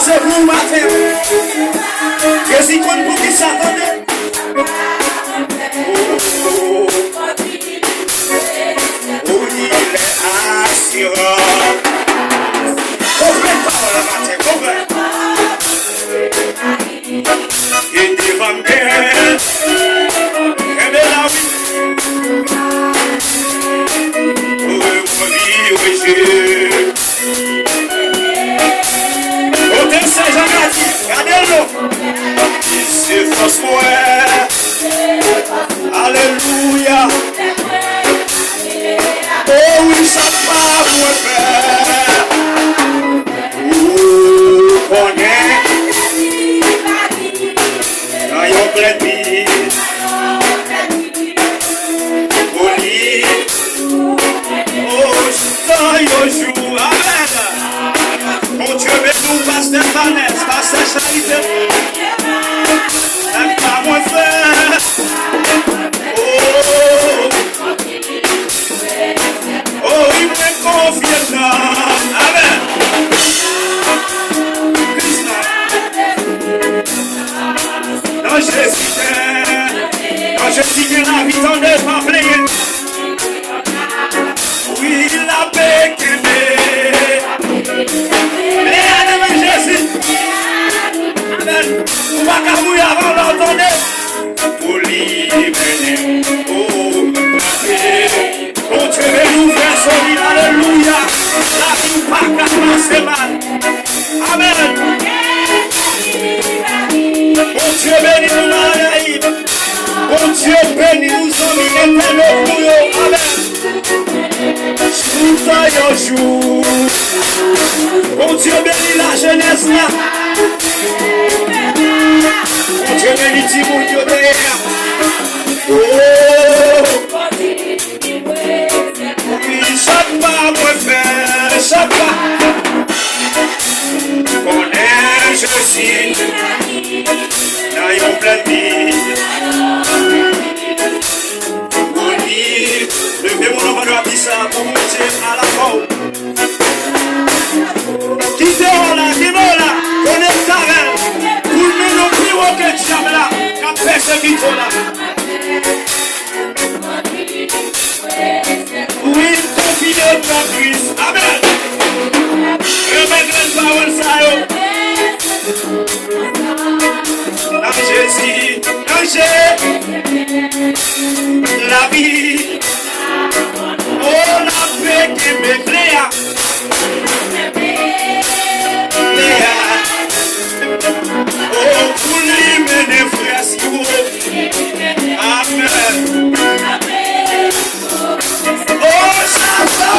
c'est pour matin. Que si qu'on pour qui s'attendait. Oh, il est assurant. Ouvrez pas la matin, ouvrez. Il devant bien. Et bien là, Alléluia. Oh oui, ça part pour faire. Oh, connaît. Aïe, plaît. Oli. Oh, ça y joue. Amen. Mon Dieu, mais nous, pasteur Vanessa, pasteur Charité. Même pas moins frère. Oh, il me confie. Amen. Dans Jésus, quand je dis que la vie t'en est pas pleine. Oui, la paix qui m'est. Mais Amen, Jésus. Amen. On va camouiller avant l'entendre. Pour libérer. Oh, la paix. Mon Dieu, nous fait solide. Alléluia. La vie pas qu'à passer mal. Amen. Mon Dieu, bénis nous Marie. Mon Dieu, bénis nous amis éternels pour eux. Amen. Sous ta jour. Mon Dieu, bénis la jeunesse là. Mon Dieu, bénis Timon Dieu derrière. Oh. Oui, chaque pas, mon frère, chaque pas. On est Jésus. Dans une pleine vie. Levez mon enfant de la pisse pour me mettre à la porte. Qui c'est là? Qui est là? On est carré. Tout le monde plus haut que diable là. Quand personne qui est là. Oui, confiez ta puisse. Amen. Remettez les paroles ça. Dans Jésus, dans Jésus, la vie. Oh, la paix qui m'éclaire. Oh, pour lui mener frère si vous. Amen. Oh, ça va.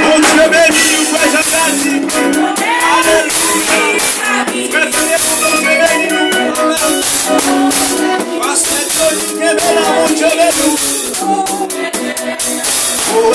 Mon Dieu béni, nous frère Jean-Baptiste. Alléluia. Frère Félix, béni nous. Amen. Parce que Dieu dit que là, mon Dieu béni. Oh,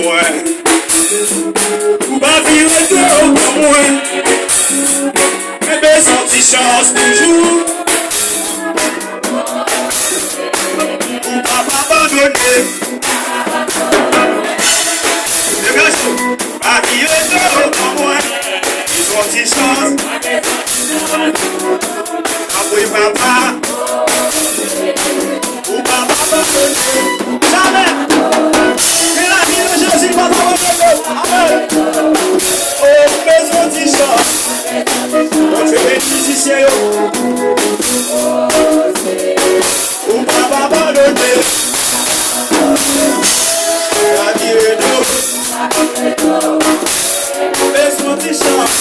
moi. Ou pas vivre de comme moi. Mais besoin de chance toujours. Ou pas abandonner. Pas vivre de comme moi. Sorti chance. Après papa. Ou pas abandonner. Jamais. C'est la vie de Jésus, papa. Amen. Oh, besoin de chance. Bon Dieu bénit musicien. Ou pas abandonner. La vie est douce. Besoin de chance.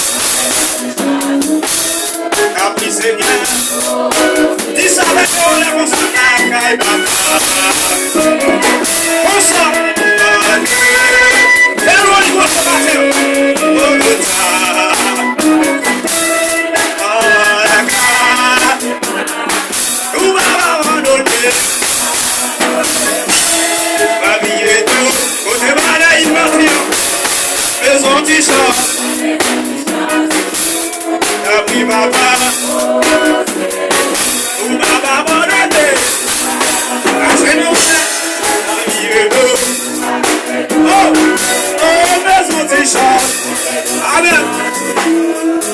Capri Seigneur. Dis ça avec moi, on est comme ça. Comme ça. Amen.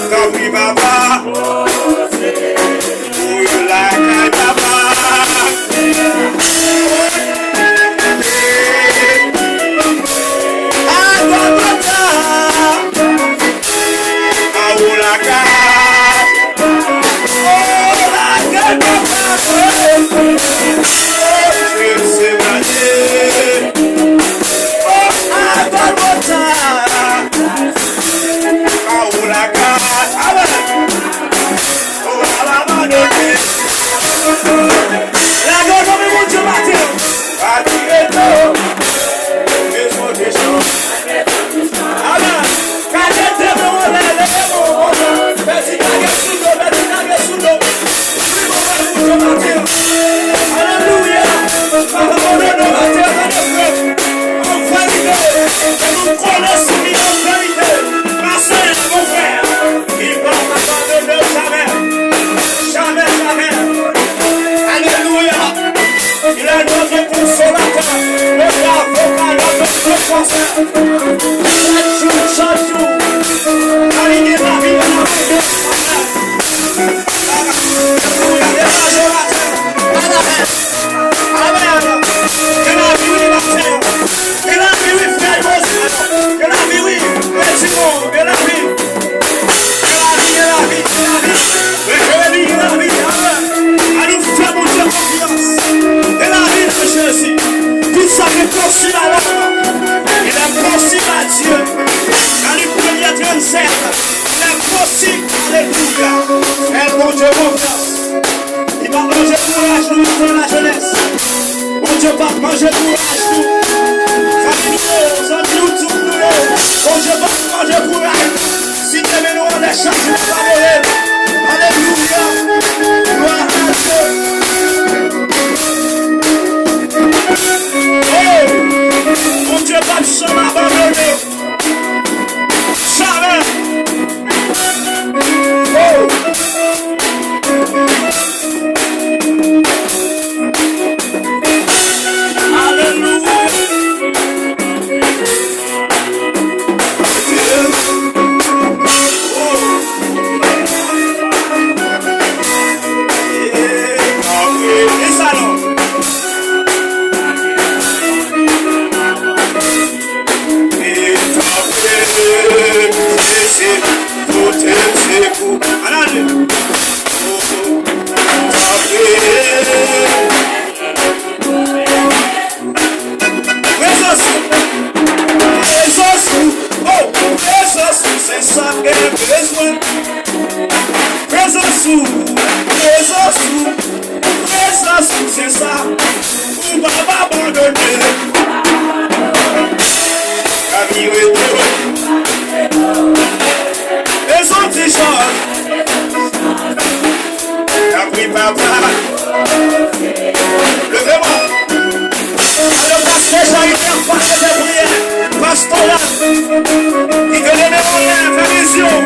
Capri Baba. pasteur qui te donne honneur, fais vision.